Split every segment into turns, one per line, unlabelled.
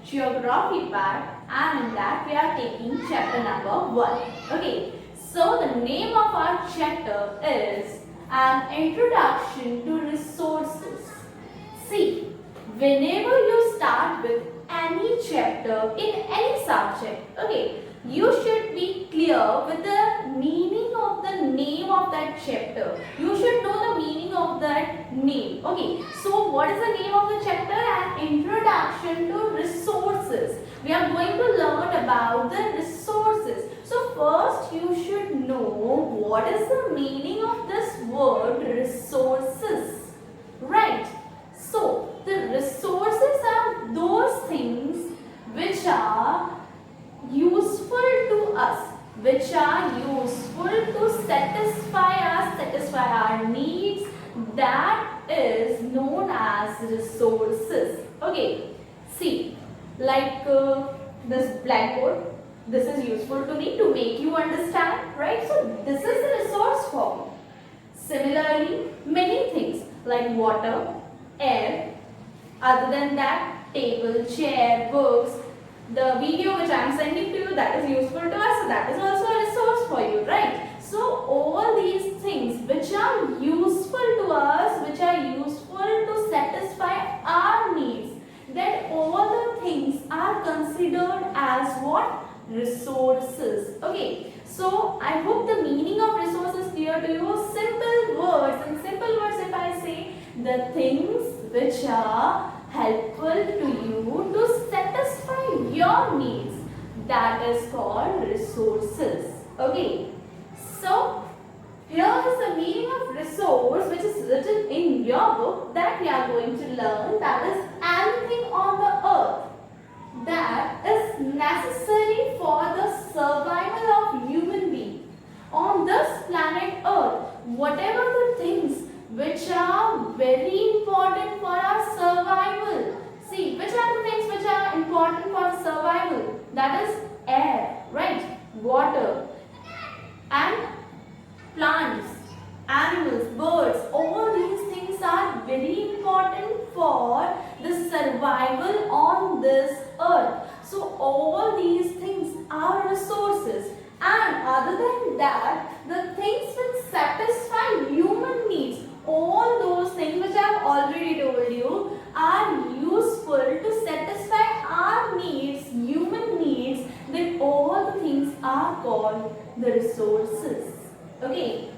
geography part, and in that we are taking chapter number 1. Okay, so the name of our chapter is An Introduction to Resources. See, whenever you start with any chapter in any subject, okay, you should be clear with the meaning of the name of that chapter. You should know the meaning of that name. Okay, so what is the name of the chapter? An Introduction to Resources. We are going to learn about the resources. So first you should know what is the meaning of this word resources. Right. So the resources are those things which are useful to us, which are useful to satisfy our needs, that is known as resources. Okay, see, like this blackboard, this is useful to me to make you understand, right? So this is the resource for me. Similarly, many things like water, air, other than that, table, chair, books, the video which I am sending to you, that is useful to us, so that is also a resource for you, right? So all these things which are useful to us, which are useful to satisfy our needs, that all the things are considered as what? Resources. Okay, so I hope the meaning of resource is clear to you. Simple words, in simple words if I say, the things which are helpful to you to satisfy your needs, that is called resources. Okay, so here is the meaning of resource which is written in your book that we are going to learn, that is anything on the earth that is necessary for the survival of human being on this planet earth. Whatever the things which are very important for our survival. See, which are the things which are important for survival? That is air, right? Water and plants, animals, birds. All these things are very important for the survival on this earth. So all these things are resources. And other than that, the things which satisfy human needs, all those things which I have already told you are useful to satisfy our needs, human needs, then all the things are called the resources. Okay.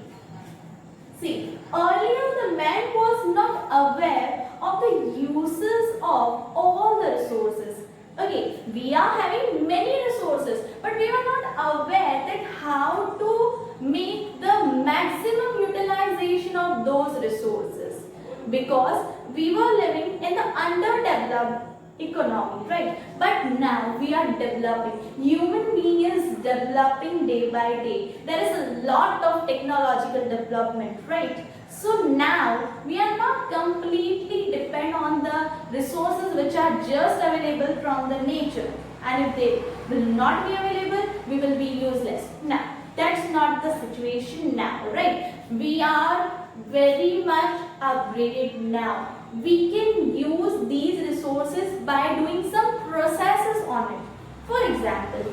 See, earlier the man was not aware of the uses of all the resources. Okay, we are having many resources, but we are not aware that how to make the maximum utilization of those resources, because we were living in the underdeveloped economy, right? But now we are developing. Human being is developing day by day. There is a lot of technological development, right? So now we are not completely depend on the resources which are just available from the nature, and if they will not be available, we will be useless. Now that's not the situation now, right? We are very much upgraded now. We can use these resources by doing some processes on it. For example,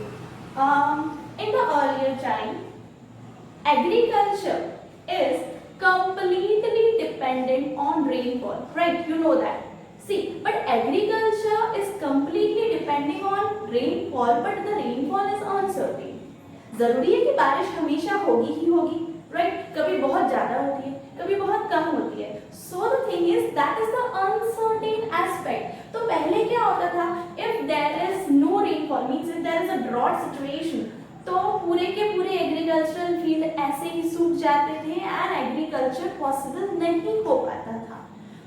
in the earlier time, agriculture is completely dependent on rainfall, right? You know that. See, but agriculture is completely depending on rainfall, but the rainfall is uncertain. जरूरी है कि बारिश हमेशा होगी ही होगी, right? कभी बहुत ज़्यादा होती है, कभी बहुत कम होती है. So the thing is, that is the uncertain aspect. तो पहले क्या होता था? If there is no rainfall, means if there is a drought situation, तो पूरे के पूरे एग्रीकल्चरल फील्ड ऐसे ही सूख जाते थे एंड एग्रीकल्चर पॉसिबल नहीं हो पाता था.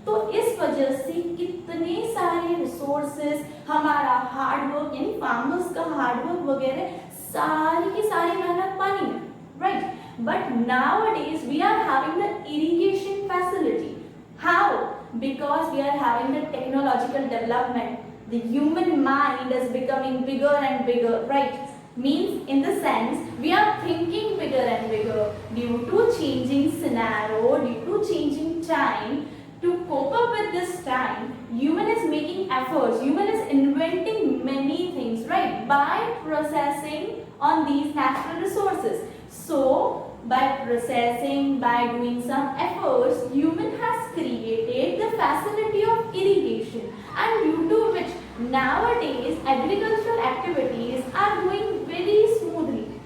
तो इस वजह से कितने सारे रिसोर्सेज, हमारा हार्डवर्क यानी फार्मर्स का हार्डवर्क वगैरह सारी की सारी मेहनत पानी में, right? But nowadays we are having the irrigation facility. How? Because we are having the technological development. The human mind is becoming bigger and bigger, right? Means in the sense we are thinking bigger and bigger due to changing scenario, due to changing time. to cope up with this time, human is making efforts, human is inventing many things, right, by processing on these natural resources. So, by processing, by doing some efforts, human has created the facility of irrigation, and due to which nowadays agricultural activities are going very smoothly.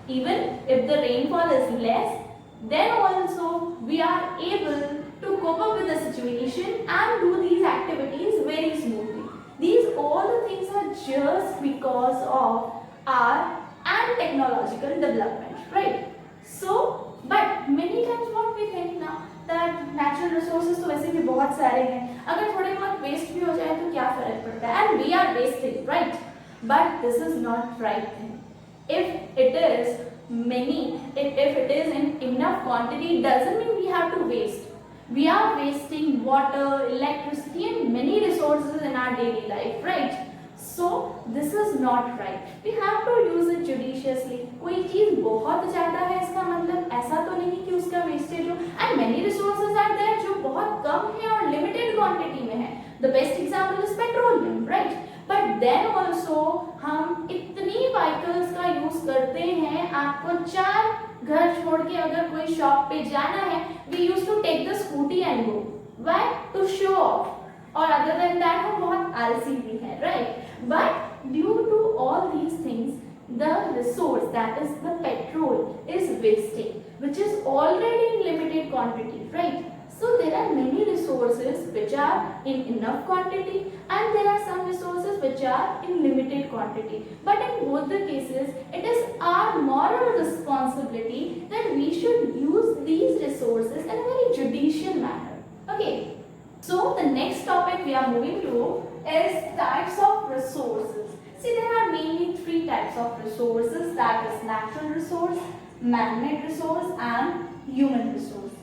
Even if the rainfall is less, then also we are able to cope up with the situation and do these activities very smoothly. These all the things are just because of our and technological development, right? So, but many times what we think now that natural resources तो वैसे भी बहुत सारे हैं, अगर थोड़े बहुत waste भी हो जाए तो क्या फर्क पड़ता है? And we are wasting, right? But this is not right thing. If it is many, if it is in enough quantity, doesn't mean we have to waste. We are wasting water, electricity and many resources in our daily life, right? So this is not right. We have to use it judiciously. कोई चीज बहुत ज़्यादा है इसका मतलब ऐसा तो नहीं कि उसका wastage हो. And many resources are there जो बहुत कम है और limited quantity में है. The best example is petroleum, right? But then also हम इतनी vehicles का use करते हैं, आपको 4 घर छोड़ के अगर कोई शॉप पे जाना है, we used to take the scooty and go. Why? To show off. और other than that हम बहुत आलसी भी हैं, right? But due to all these things, the resource that is the petrol is wasting, which is already in limited quantity, right? So there are many resources which are in enough quantity and there are some resources which are in limited quantity. But in both the cases, it is our moral responsibility that we should use these resources in a very judicial manner. Okay. So the next topic we are moving to is types of resources. See, there are mainly 3 types of resources, that is natural resource, man-made resource and human resource.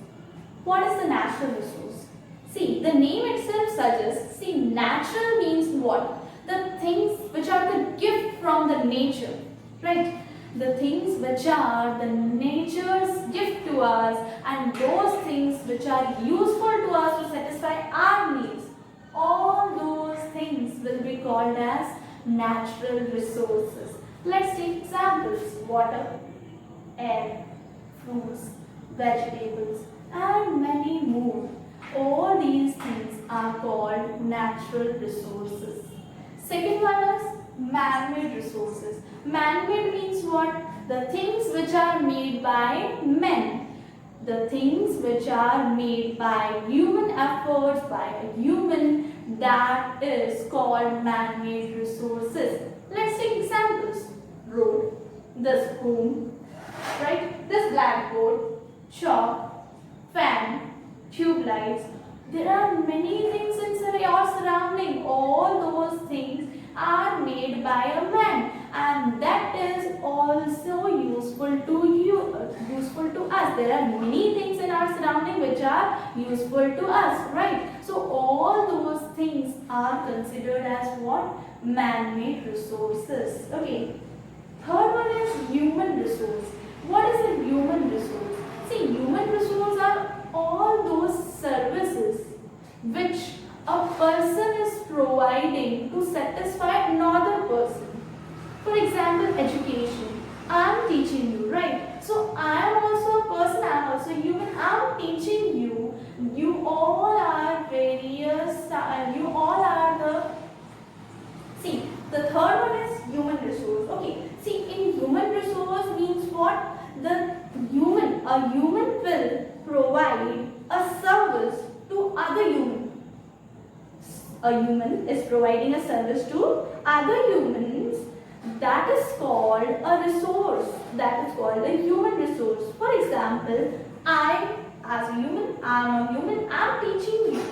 What is the natural resource? See, the name itself suggests, see, natural means what? The things which are the gift from the nature, right? The things which are the nature's gift to us and those things which are useful to us to satisfy our needs. All those things will be called as natural resources. Let's take examples: water, air, fruits, vegetables and many more. All these things are called natural resources. Second one is man-made resources. Man-made means what? The things which are made by men. The things which are made by human efforts, by a human, that is called man-made resources. Let's take examples. Road, this home, right? This blackboard, chalk, fan, tube lights. There are many things in your surrounding. All those things are made by a man, and that is also useful to you, useful to us. There are many things in our surrounding which are useful to us, right? So all those things are considered as what? Man-made resources. Okay. Third one is human resource. What is a human resource? See, human resource are all those services which a person is providing to satisfy another person. For example, education. I am teaching you, right? So I am also a person, I am also human. I am teaching you. You all are various, you all are the, see, the third one is human resource. Okay, see, in human resource means what? The human, a human will provide a service to other human. A human is providing a service to other humans. That is called a resource. That is called a human resource. For example, I as a human, I am a human, I am teaching you.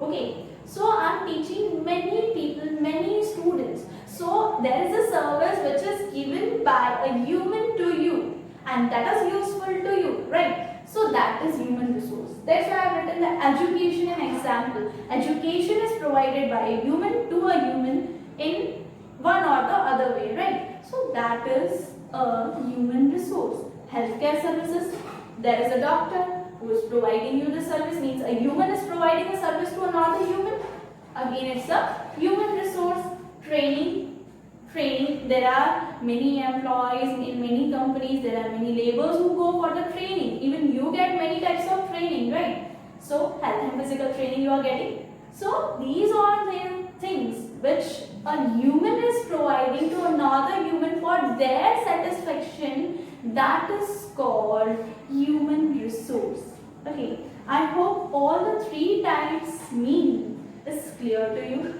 Okay, so I am teaching many people, many students. So there is a service which is given by a human to you, and that is useful to you, right? So that is human resource. That's why I have written the education in example. Education is provided by a human to a human in one or the other way, right? So that is a human resource. Healthcare services, there is a doctor who is providing you the service, means a human is providing a service to another human. Again, it's a human resource. Training, there are many employees in many companies, there are many laborers who go for the training. Even you get many types of training, right? So health and physical training you are getting. So these are the things which a human is providing to another human for their satisfaction. That is called human resource. Okay, I hope all the three types meaning is clear to you.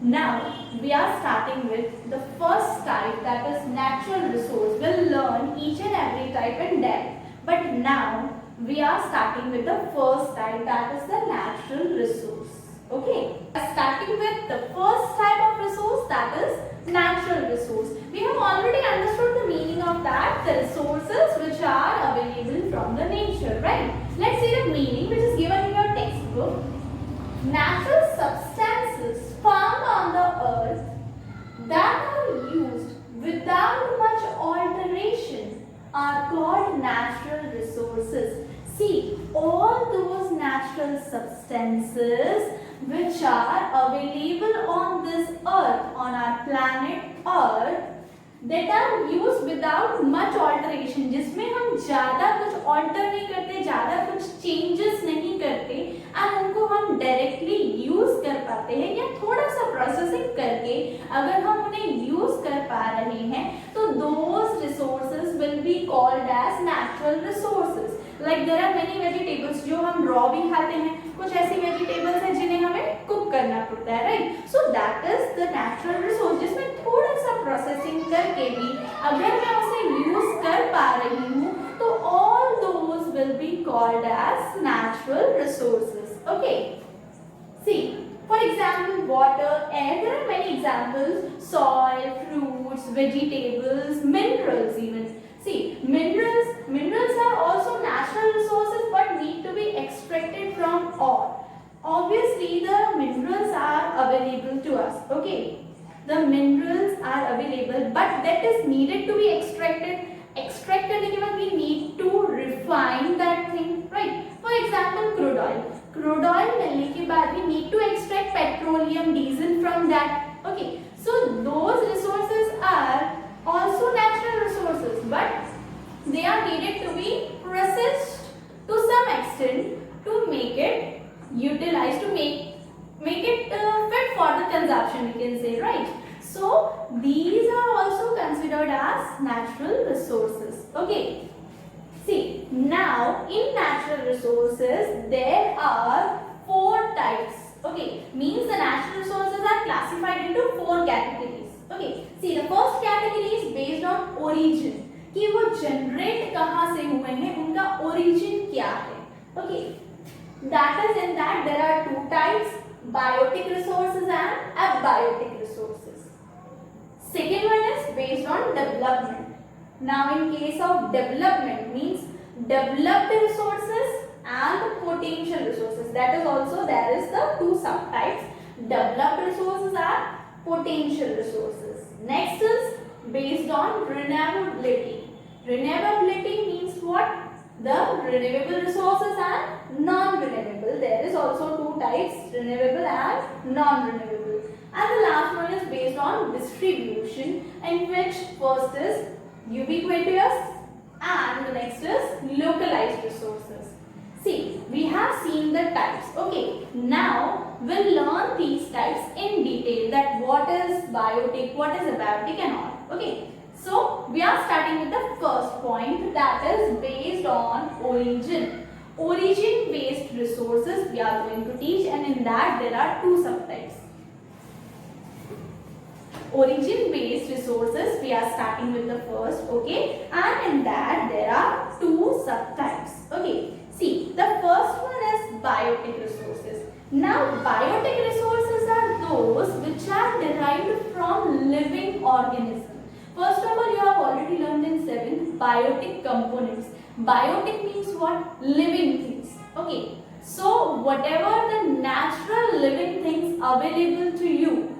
Now we are starting with the first type, that is natural resource. We'll learn each and every type in depth. But now we are starting with the first type, that is the natural resource. Okay, starting with the first type of resource, that is natural resource. We have already understood the meaning of that, the resources which are available from the nature, right? Let's see the meaning which is given in your textbook. Natural substances found on the earth that are used without much alteration are called natural resources. See, all those natural substances which are available on this earth, on our planet earth, that are used without much alteration, जिसमें हम ज़्यादा कुछ alter नहीं करते, ज़्यादा कुछ changes नहीं करते, और उनको हम directly use कर पाते हैं या थोड़ा सा processing करके अगर हम उन्हें use कर पा रहे हैं, तो those resources will be called as natural resources. Like there are many vegetables जो हम raw भी खाते हैं, कुछ ऐसी vegetables हैं जिन्हें हमें cook करना पड़ता है, right? So that is the natural resource, जिसमें थोड़ा सा processing करके भी अगर मैं उसे use कर पा रही हूँ, तो all those will be called as natural resources. Okay. See, for example, water, air. There are many examples: soil, fruits, vegetables, minerals even. See, minerals are also natural resources but need to be extracted from ore. Obviously, the minerals are available to us. Okay, the minerals are available, but that is needed to be extracted. Extracted means we need to refine that thing, right? For example, crude oil. Crude oil मिलने के बाद we need to extract petroleum, diesel from that. Okay, so those resources are also natural resources, but they are needed to be processed to some extent to make it utilized, to make it fit for the consumption, we can say, right? So these are also considered as natural resources. Okay, see, now in natural resources there are 4 types. Okay, means the natural resources are classified into 4 categories. Okay, see, the first category is based on origin, कि वो generate कहाँ से हुए हैं, उनका origin क्या है. Okay, that is in that there are 2 types: biotic resources and abiotic resources. Second one is based on development. Now in case of development means developed resources and potential resources. That is also there is the 2 subtypes: developed resources and potential resources. Next is based on renewability. Renewability means what? The renewable resources and non-renewable. There is also 2 types: renewable and non-renewable. And the last one is based on distribution, in which first is ubiquitous and the next is localized resources. See, we have seen the types. Okay, now we'll learn these types in detail, that what is biotic, what is abiotic and all. Okay, so we are starting with the first point, that is based on origin. Origin based resources we are going to teach, and in that there are 2 subtypes. Origin based resources we are starting with the first. Okay, and in that there are 2 subtypes. Okay, see, the first one is biotic resources. Now biotic resources are those which are derived from living organisms. First of all, you have already learned in 7th biotic components. Biotic means what? Living things. Okay, so whatever the natural living things available to you,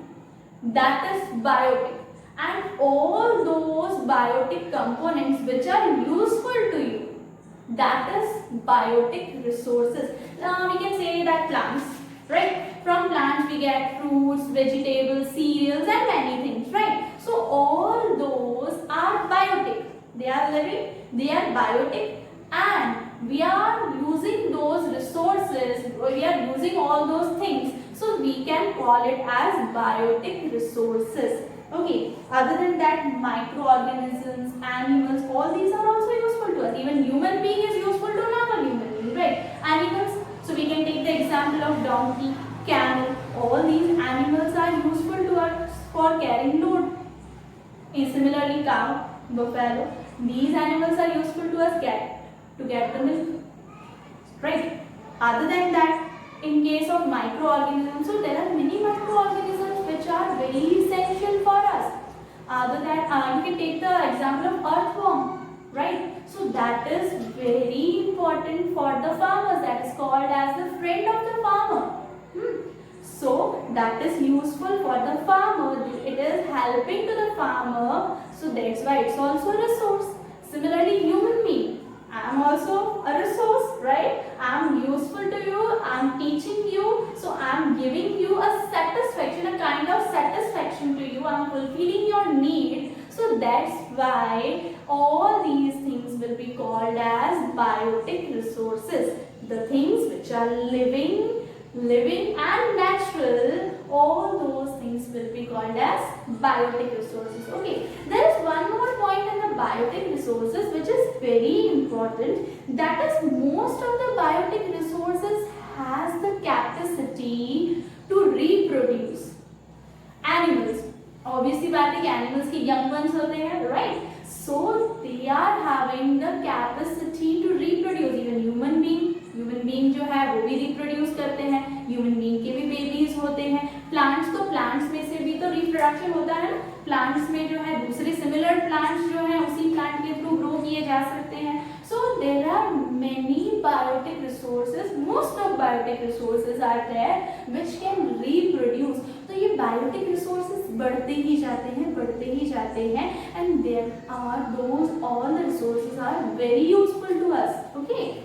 that is biotic, and all those biotic components which are useful to you, that is biotic resources. We can say that plants, right? From plants we get fruits, vegetables, cereals and many things, right? So all those are biotic. They are living, they are biotic, and we are using those resources, we are using all those things, so we can call it as biotic resources. Okay, other than that, microorganisms, animals, all these are also useful to us. Even human being is useful to another human being, right? Animals, so we can take the example of donkey, camel, all these animals are useful to us for carrying load. And similarly, cow, buffalo, these animals are useful to us to get the milk, right? Other than that, in case of microorganisms, so there are many microorganisms which are very essential for us. Other than you can take the example of earthworm, right? So that is very important for the farmers. That is called as the friend of the farmer. So that is useful for the farmer. It is helping to the farmer. So that's why it's also a resource. Similarly, human being. I am also a resource, right? I am useful to you. I am teaching you. So I am giving you a satisfaction, a kind of satisfaction to you. I am fulfilling your need. So that's why all these things will be called as biotic resources. The things which are living and natural, all those things will be called as biotic resources. Okay, there is one more point in the biotic resources which is very important. That is, most of the biotic resources has the capacity to reproduce. Animals, obviously बात है कि animals के young ones होते हैं, right? So they are having the capacity to reproduce. Even being जो है वो भी reproduce करते हैं. Human being के भी babies होते हैं. Plants में से भी तो reproduction होता है ना. Plants में जो है दूसरे similar plants जो है उसी plant के through grow किए जा सकते हैं. So there are many biotic resources. Most of biotic resources are there which can reproduce. तो ये biotic resources बढ़ते ही जाते हैं and there are those, all the resources are very useful to us. Okay,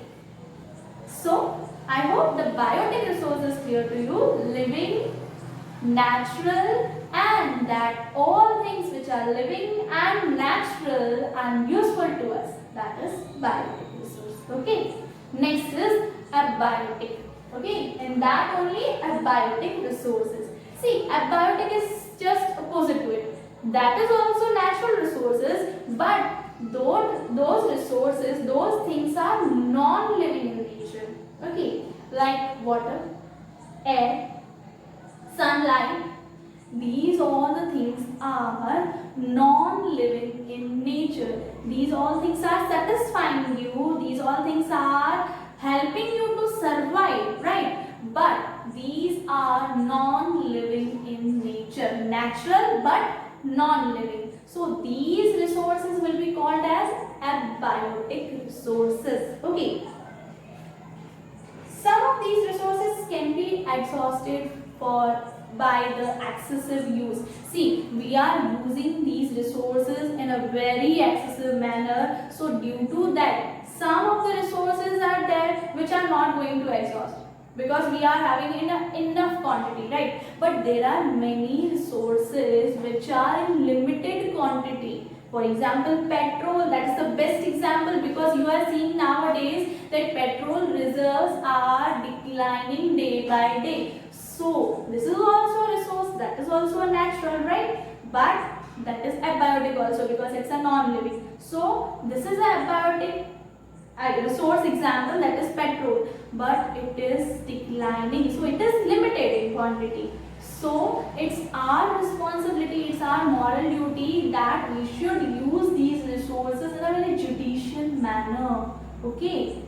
so I hope the biotic resource is clear to you. Living, natural, and that all things which are living and natural and useful to us, that is biotic resource. Okay, next is abiotic. Okay, and that only abiotic resources. See, abiotic is just opposite to it. That is also natural resources, but those resources, those things are non-living in nature. Okay, like water, air, sunlight. These all the things are non-living in nature. These all things are satisfying you. These all things are helping you to survive, right? But these are non-living in nature. Natural but non-living. So these resources will be called as abiotic resources. Okay. Some of these resources can be exhausted by the excessive use. See, we are using these resources in a very excessive manner. So due to that, some of the resources are there which are not going to exhaust, because we are having enough quantity, right? But there are many resources which are in limited quantity. For example, petrol, that is the best example, because you are seeing nowadays that petrol reserves are declining day by day. So this is also a resource, that is also a natural, right? But that is abiotic also, because it's a non-living. So this is a abiotic resource example, that is petrol, but it is declining, so it is limited in quantity. So it's our responsibility, it's our moral duty that we should use these resources in a very judicial manner. Okay,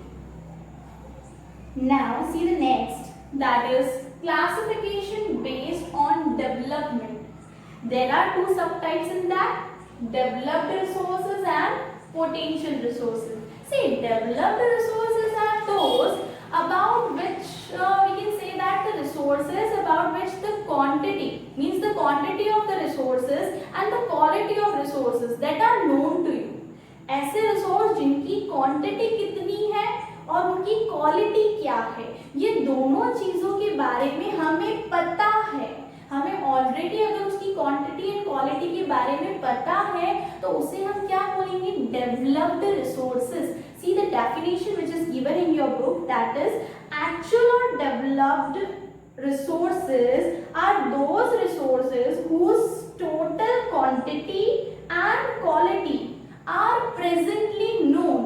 now see the next, that is classification based on development. There are two subtypes in that, developed resources and potential resources. See, developed resources are those about which we can say that the resources about which the quantity, means the quantity of the resources and the quality of resources that are known to you. ऐसे resource जिनकी quantity कितनी है और उनकी quality क्या है, ये दोनों चीजों के बारे में हमें पता है। हमें ऑलरेडी अगर उसकी क्वांटिटी एंड क्वालिटी के बारे में पता है तो उसे हम क्या बोलेंगे, developed resources. See the definition which is given in your book, that is actual और developed resources are those resources whose total quantity and quality are presently known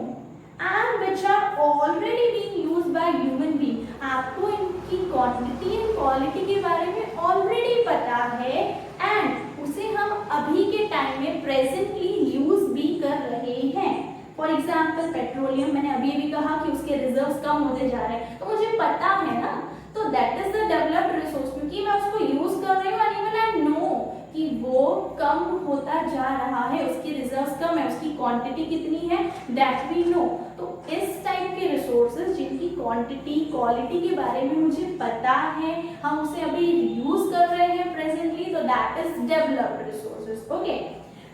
and which are already being used by human being। आपको इनकी quantity and quality के बारे में already पता है and उसे हम अभी के टाइम में प्रेजेंटली यूज भी कर रहे हैं। फॉर एग्जाम्पल पेट्रोलियम, मैंने अभी भी कहा कि उसके रिजर्व्स कम होते जा रहे हैं, तो मुझे पता है ना, तो that is the developed resource, क्योंकि मैं उसको यूज कर रही हूँ एंड इवन आई नो कि वो कम होता जा रहा है, उसकी रिजर्व्स कम है, उसकी क्वांटिटी कितनी है, दैट वी नो। तो इस टाइप के रिसोर्सेज जिनकी क्वांटिटी क्वालिटी के बारे में मुझे पता है, हम उसे अभी यूज कर रहे हैं प्रेजेंटली, तो that is developed resources. Okay,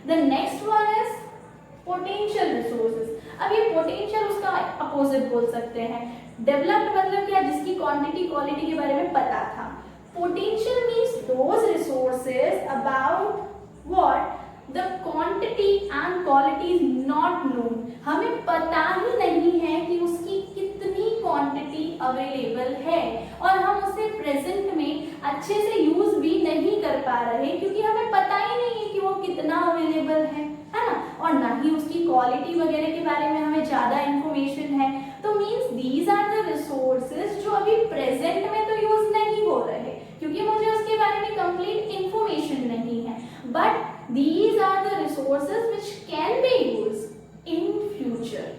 the next one is potential resources. अब ये पोटेंशियल उसका अपोजिट बोल सकते हैं। डेवलप्ड मतलब क्या, जिसकी क्वांटिटी क्वालिटी के बारे में पता था। Potential means those resources about what the quantity and quality is not known. हमें पता ही नहीं है कि उसकी कितनी क्वांटिटी अवेलेबल है और हम उसे प्रेजेंट में अच्छे से यूज भी नहीं कर पा रहे, क्योंकि हमें पता ही नहीं है कि वो कितना अवेलेबल है ना, और ना ही उसकी क्वालिटी वगैरह के बारे में हमें ज्यादा इंफॉर्मेशन है। तो means these are the resources जो अभी प्रेजेंट में तो यूज नहीं हो रहे, क्योंकि मुझे उसके बारे में कंप्लीट इंफॉर्मेशन नहीं है, but these are the resources which can be used in future.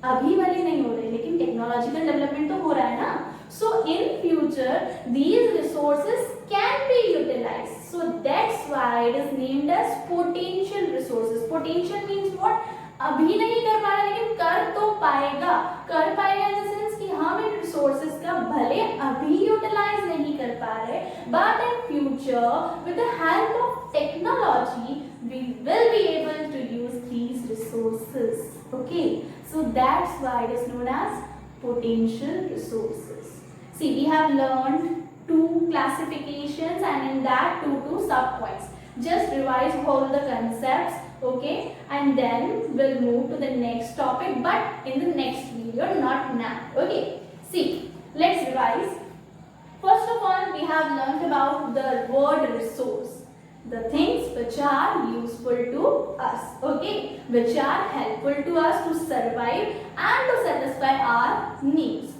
अभी वाले नहीं हो रहे, लेकिन टेक्नोलॉजिकल डेवलपमेंट तो हो रहा है ना, so in future these resources can be utilized, so that's why it is named as potential resources। potential means what, अभी नहीं कर पा रहा लेकिन कर तो पाएगा, कर पाएगा इन द सेंस कि हम इन रिसोर्सेज का भले अभी यूटिलाइज नहीं कर पा रहे, but in future with the help of technology we will be able to use these resources। okay, so that's why it is known as potential resources। see, we have learned two classifications and in that two subpoints। just revise all the concepts, okay, and then we'll move to the next topic, but in the next video, not now। okay, see, let's revise। first of all, we have learned about the word resource, the things which are useful to us, okay, which are helpful to us to survive and to satisfy our needs,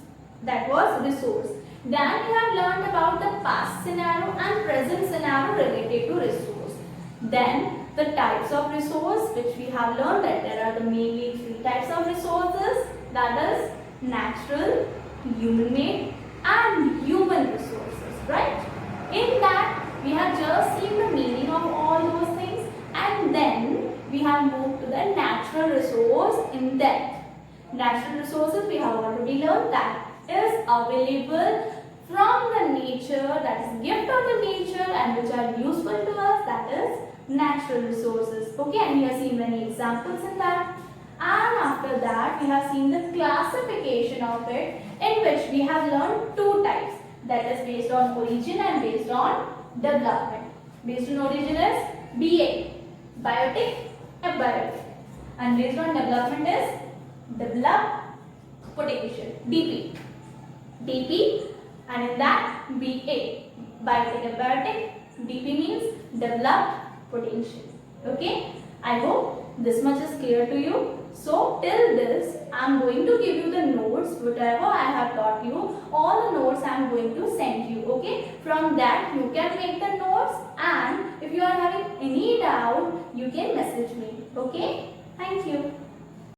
that was resource। then we have learned about the past scenario and present scenario related to resource। then the types of resource, which we have learned that there are the mainly three types of resources, that is natural, human made and human resources, right? in that we have just seen the meaning of all those things, and then we have moved to the natural resource in depth। natural resources we have already learned that is available from the nature, that is gift of the nature and which are useful to us, that is natural resources, okay, and we have seen many examples in that। and after that we have seen the classification of it, in which we have learned two types, that is based on origin and based on development। based on origin is BA, biotic, abiotic, and based on development is develop potential, DP, and in that BA, biotic, abiotic, DP means developed potential। okay, I hope this much is clear to you। so till this I am going to give you the notes, whatever I have taught you, all the notes I am going to send you, okay, from that you can make the notes, and if you are having any doubt you can message me, okay, thank you।